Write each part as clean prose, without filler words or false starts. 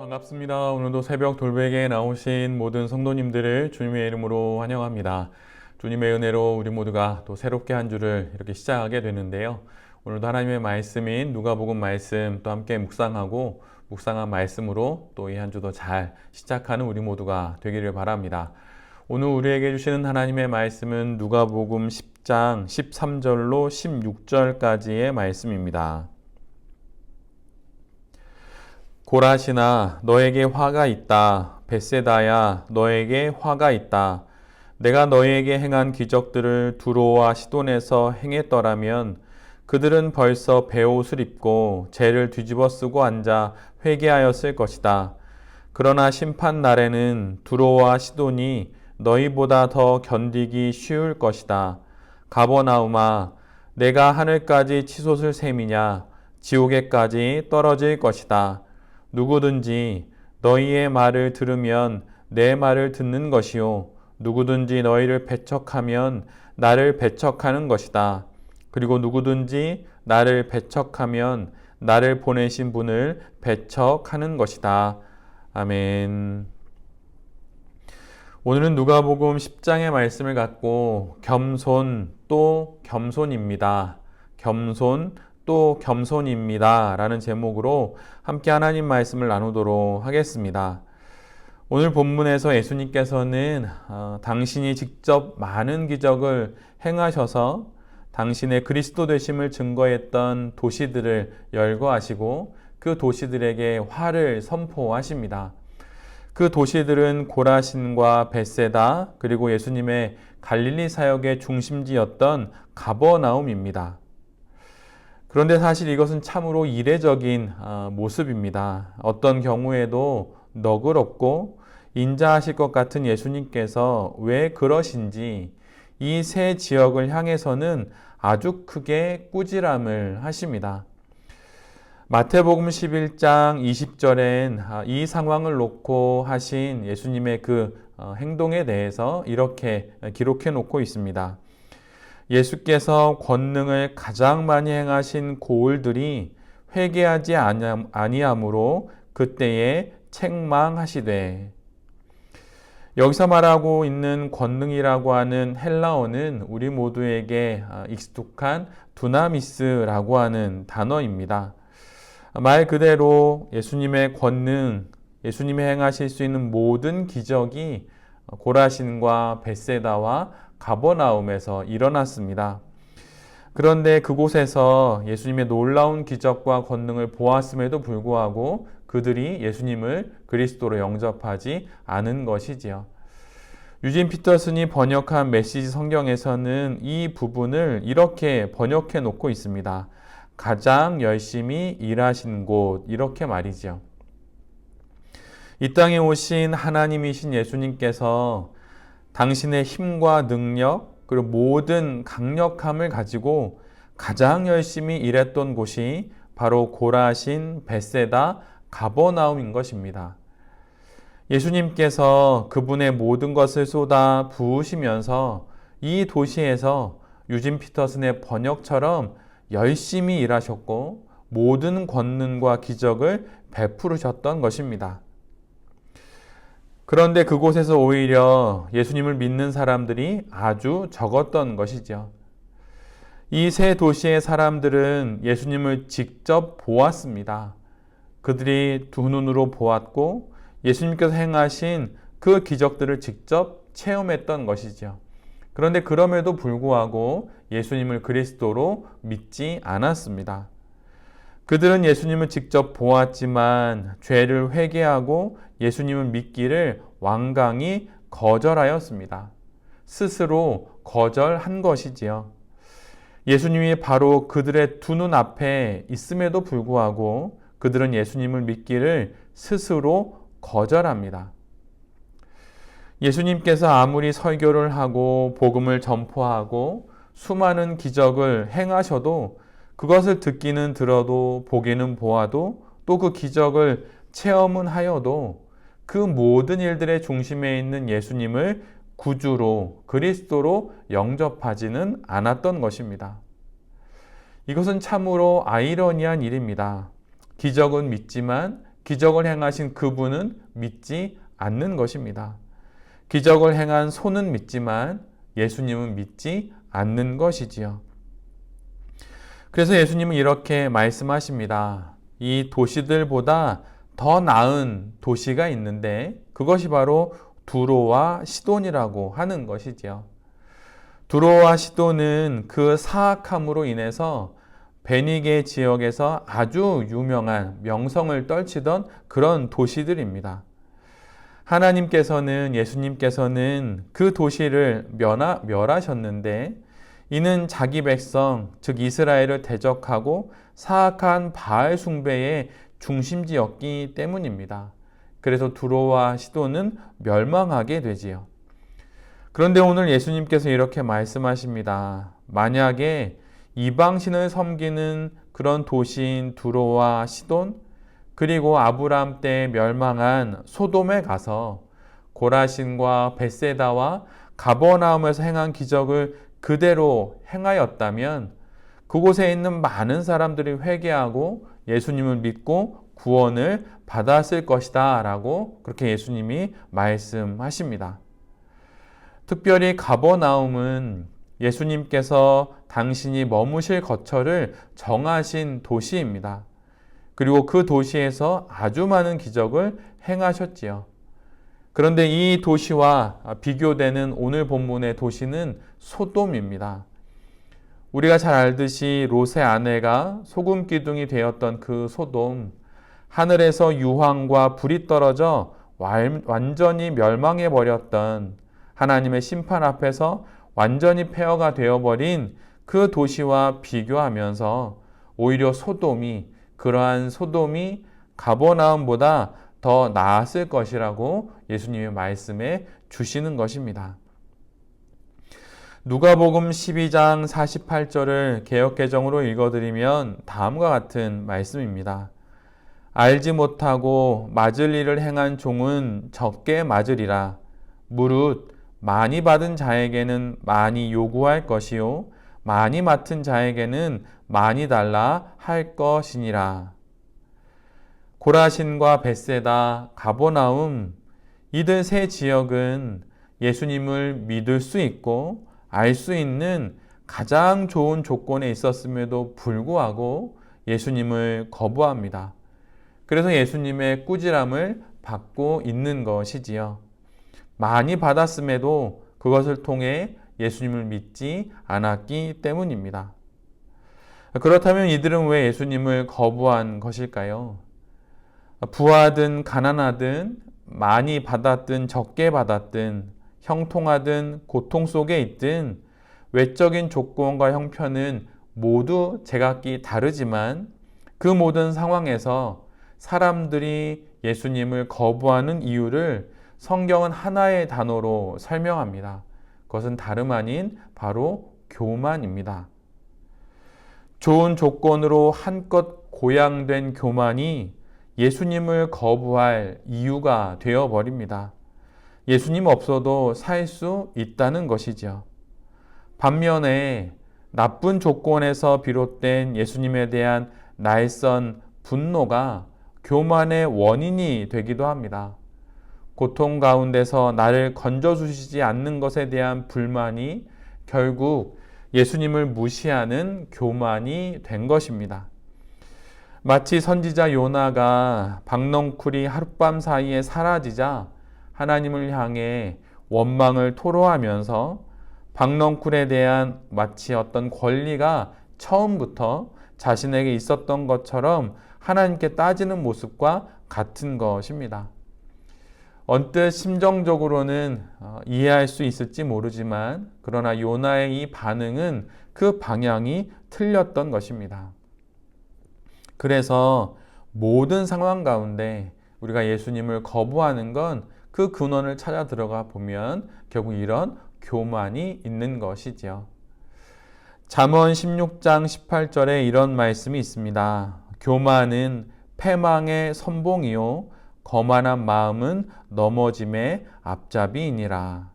반갑습니다. 오늘도 새벽 돌베개에 나오신 모든 성도님들을 주님의 이름으로 환영합니다. 주님의 은혜로 우리 모두가 또 새롭게 한 주를 이렇게 시작하게 되는데요. 오늘도 하나님의 말씀인 누가복음 말씀 또 함께 묵상하고 묵상한 말씀으로 또 이 한 주도 잘 시작하는 우리 모두가 되기를 바랍니다. 오늘 우리에게 주시는 하나님의 말씀은 누가복음 10장 13절로 16절까지의 말씀입니다. 고라시나 너에게 화가 있다. 벳세다야 너에게 화가 있다. 내가 너희에게 행한 기적들을 두로와 시돈에서 행했더라면 그들은 벌써 베옷을 입고 재를 뒤집어 쓰고 앉아 회개하였을 것이다. 그러나 심판 날에는 두로와 시돈이 너희보다 더 견디기 쉬울 것이다. 가버나움아 내가 하늘까지 치솟을 셈이냐 지옥에까지 떨어질 것이다. 누구든지 너희의 말을 들으면 내 말을 듣는 것이요 누구든지 너희를 배척하면 나를 배척하는 것이다. 그리고 누구든지 나를 배척하면 나를 보내신 분을 배척하는 것이다. 아멘. 오늘은 누가복음 10장의 말씀을 갖고 겸손 또 겸손입니다. 겸손 또 겸손입니다. 라는 제목으로 함께 하나님 말씀을 나누도록 하겠습니다. 오늘 본문에서 예수님께서는 당신이 직접 많은 기적을 행하셔서 당신의 그리스도 되심을 증거했던 도시들을 열거하시고 그 도시들에게 화를 선포하십니다. 그 도시들은 고라신과 벳세다 그리고 예수님의 갈릴리 사역의 중심지였던 가버나움입니다. 그런데 사실 이것은 참으로 이례적인 모습입니다. 어떤 경우에도 너그럽고 인자하실 것 같은 예수님께서 왜 그러신지 이 세 지역을 향해서는 아주 크게 꾸지람을 하십니다. 마태복음 11장 20절엔 이 상황을 놓고 하신 예수님의 그 행동에 대해서 이렇게 기록해 놓고 있습니다. 예수께서 권능을 가장 많이 행하신 고을들이 회개하지 아니하므로 그때에 책망하시되. 여기서 말하고 있는 권능이라고 하는 헬라어는 우리 모두에게 익숙한 두나미스라고 하는 단어입니다. 말 그대로 예수님의 권능, 예수님이 행하실 수 있는 모든 기적이 고라신과 벳세다와 가버나움에서 일어났습니다. 그런데 그곳에서 예수님의 놀라운 기적과 권능을 보았음에도 불구하고 그들이 예수님을 그리스도로 영접하지 않은 것이지요. 유진 피터슨이 번역한 메시지 성경에서는 이 부분을 이렇게 번역해 놓고 있습니다. 가장 열심히 일하신 곳, 이렇게 말이죠. 이 땅에 오신 하나님이신 예수님께서 당신의 힘과 능력 그리고 모든 강력함을 가지고 가장 열심히 일했던 곳이 바로 고라신, 벳세다, 가버나움인 것입니다. 예수님께서 그분의 모든 것을 쏟아 부으시면서 이 도시에서 유진 피터슨의 번역처럼 열심히 일하셨고 모든 권능과 기적을 베푸르셨던 것입니다. 그런데 그곳에서 오히려 예수님을 믿는 사람들이 아주 적었던 것이죠. 이 세 도시의 사람들은 예수님을 직접 보았습니다. 그들이 두 눈으로 보았고 예수님께서 행하신 그 기적들을 직접 체험했던 것이죠. 그런데 그럼에도 불구하고 예수님을 그리스도로 믿지 않았습니다. 그들은 예수님을 직접 보았지만 죄를 회개하고 예수님을 믿기를 완강히 거절하였습니다. 스스로 거절한 것이지요. 예수님이 바로 그들의 두 눈 앞에 있음에도 불구하고 그들은 예수님을 믿기를 스스로 거절합니다. 예수님께서 아무리 설교를 하고 복음을 전포하고 수많은 기적을 행하셔도 그것을 듣기는 들어도 보기는 보아도 또 그 기적을 체험은 하여도 그 모든 일들의 중심에 있는 예수님을 구주로 그리스도로 영접하지는 않았던 것입니다. 이것은 참으로 아이러니한 일입니다. 기적은 믿지만 기적을 행하신 그분은 믿지 않는 것입니다. 기적을 행한 손은 믿지만 예수님은 믿지 않는 것이지요. 그래서 예수님은 이렇게 말씀하십니다. 이 도시들보다 더 나은 도시가 있는데 그것이 바로 두로와 시돈이라고 하는 것이지요. 두로와 시돈은 그 사악함으로 인해서 베니게 지역에서 아주 유명한 명성을 떨치던 그런 도시들입니다. 하나님께서는, 예수님께서는 그 도시를 멸하셨는데 이는 자기 백성, 즉 이스라엘을 대적하고 사악한 바알 숭배의 중심지였기 때문입니다. 그래서 두로와 시돈은 멸망하게 되지요. 그런데 오늘 예수님께서 이렇게 말씀하십니다. 만약에 이방신을 섬기는 그런 도시인 두로와 시돈, 그리고 아브라함 때 멸망한 소돔에 가서 고라신과 벳세다와 가버나움에서 행한 기적을 그대로 행하였다면 그곳에 있는 많은 사람들이 회개하고 예수님을 믿고 구원을 받았을 것이다 라고 그렇게 예수님이 말씀하십니다. 특별히 가버나움은 예수님께서 당신이 머무실 거처를 정하신 도시입니다. 그리고 그 도시에서 아주 많은 기적을 행하셨지요. 그런데 이 도시와 비교되는 오늘 본문의 도시는 소돔입니다. 우리가 잘 알듯이 롯의 아내가 소금 기둥이 되었던 그 소돔, 하늘에서 유황과 불이 떨어져 완전히 멸망해 버렸던 하나님의 심판 앞에서 완전히 폐허가 되어버린 그 도시와 비교하면서 오히려 그러한 소돔이 가버나움보다 더 나았을 것이라고 예수님의 말씀에 주시는 것입니다. 누가복음 12장 48절을 개역개정으로 읽어드리면 다음과 같은 말씀입니다. 알지 못하고 맞을 일을 행한 종은 적게 맞으리라. 무릇 많이 받은 자에게는 많이 요구할 것이요 많이 맡은 자에게는 많이 달라 할 것이니라. 고라신과 벳세다, 가버나움 이들 세 지역은 예수님을 믿을 수 있고 알 수 있는 가장 좋은 조건에 있었음에도 불구하고 예수님을 거부합니다. 그래서 예수님의 꾸지람을 받고 있는 것이지요. 많이 받았음에도 그것을 통해 예수님을 믿지 않았기 때문입니다. 그렇다면 이들은 왜 예수님을 거부한 것일까요? 부하든 가난하든 많이 받았든 적게 받았든 형통하든 고통 속에 있든 외적인 조건과 형편은 모두 제각기 다르지만 그 모든 상황에서 사람들이 예수님을 거부하는 이유를 성경은 하나의 단어로 설명합니다. 그것은 다름 아닌 바로 교만입니다. 좋은 조건으로 한껏 고양된 교만이 예수님을 거부할 이유가 되어버립니다. 예수님 없어도 살 수 있다는 것이죠. 반면에 나쁜 조건에서 비롯된 예수님에 대한 날선 분노가 교만의 원인이 되기도 합니다. 고통 가운데서 나를 건져주시지 않는 것에 대한 불만이 결국 예수님을 무시하는 교만이 된 것입니다. 마치 선지자 요나가 박넝쿨이 하룻밤 사이에 사라지자 하나님을 향해 원망을 토로하면서 박넝쿨에 대한 마치 어떤 권리가 처음부터 자신에게 있었던 것처럼 하나님께 따지는 모습과 같은 것입니다. 언뜻 심정적으로는 이해할 수 있을지 모르지만 그러나 요나의 이 반응은 그 방향이 틀렸던 것입니다. 그래서 모든 상황 가운데 우리가 예수님을 거부하는 건 그 근원을 찾아 들어가 보면 결국 이런 교만이 있는 것이지요. 잠언 16장 18절에 이런 말씀이 있습니다. 교만은 패망의 선봉이요 거만한 마음은 넘어짐의 앞잡이이니라.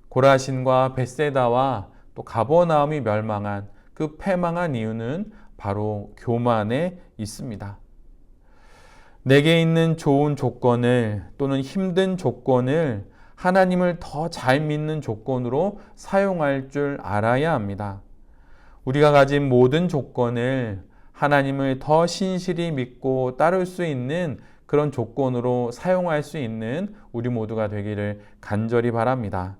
고라신과 벳세다와 또 가버나움이 멸망한 그 패망한 이유는 바로 교만에 있습니다. 내게 있는 좋은 조건을 또는 힘든 조건을 하나님을 더 잘 믿는 조건으로 사용할 줄 알아야 합니다. 우리가 가진 모든 조건을 하나님을 더 신실히 믿고 따를 수 있는 그런 조건으로 사용할 수 있는 우리 모두가 되기를 간절히 바랍니다.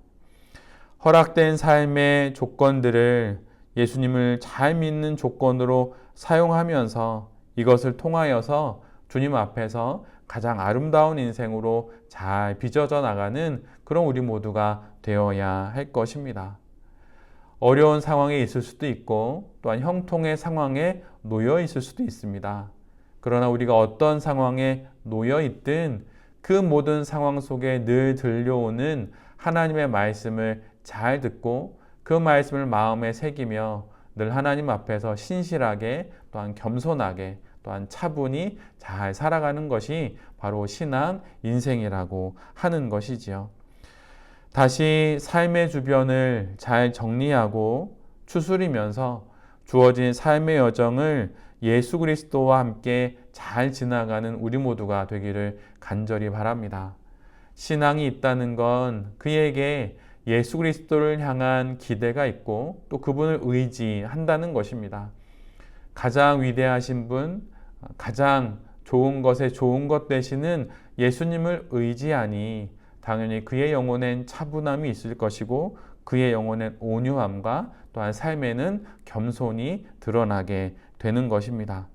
허락된 삶의 조건들을 예수님을 잘 믿는 조건으로 사용하면서 이것을 통하여서 주님 앞에서 가장 아름다운 인생으로 잘 빚어져 나가는 그런 우리 모두가 되어야 할 것입니다. 어려운 상황에 있을 수도 있고 또한 형통의 상황에 놓여 있을 수도 있습니다. 그러나 우리가 어떤 상황에 놓여 있든 그 모든 상황 속에 늘 들려오는 하나님의 말씀을 잘 듣고 그 말씀을 마음에 새기며 늘 하나님 앞에서 신실하게 또한 겸손하게 또한 차분히 잘 살아가는 것이 바로 신앙 인생이라고 하는 것이지요. 다시 삶의 주변을 잘 정리하고 추스리면서 주어진 삶의 여정을 예수 그리스도와 함께 잘 지나가는 우리 모두가 되기를 간절히 바랍니다. 신앙이 있다는 건 그에게 예수 그리스도를 향한 기대가 있고 또 그분을 의지한다는 것입니다. 가장 위대하신 분, 가장 좋은 것에 좋은 것 되시는 예수님을 의지하니 당연히 그의 영혼엔 차분함이 있을 것이고 그의 영혼엔 온유함과 또한 삶에는 겸손이 드러나게 되는 것입니다.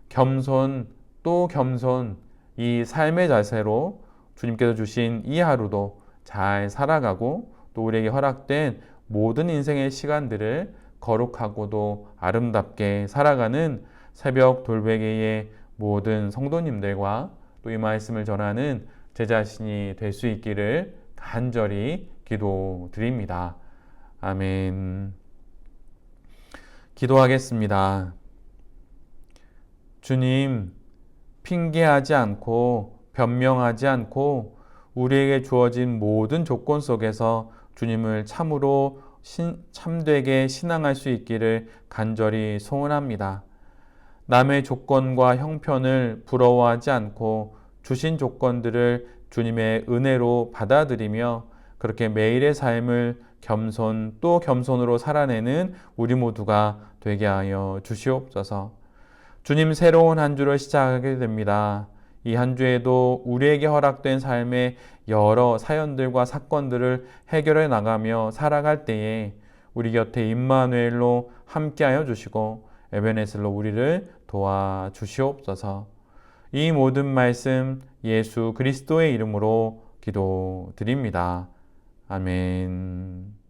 겸손 또 겸손, 이 삶의 자세로 주님께서 주신 이 하루도 잘 살아가고 또 우리에게 허락된 모든 인생의 시간들을 거룩하고도 아름답게 살아가는 새벽 돌베개의 모든 성도님들과 또 이 말씀을 전하는 제 자신이 될 수 있기를 간절히 기도드립니다. 아멘. 기도하겠습니다. 주님, 핑계하지 않고 변명하지 않고 우리에게 주어진 모든 조건 속에서 주님을 참으로 참되게 신앙할 수 있기를 간절히 소원합니다. 남의 조건과 형편을 부러워하지 않고 주신 조건들을 주님의 은혜로 받아들이며 그렇게 매일의 삶을 겸손 또 겸손으로 살아내는 우리 모두가 되게 하여 주시옵소서. 주님, 새로운 한 주를 시작하게 됩니다. 이 한 주에도 우리에게 허락된 삶의 여러 사연들과 사건들을 해결해 나가며 살아갈 때에 우리 곁에 임마누엘로 함께하여 주시고 에베네셀로 우리를 도와주시옵소서. 이 모든 말씀 예수 그리스도의 이름으로 기도드립니다. 아멘.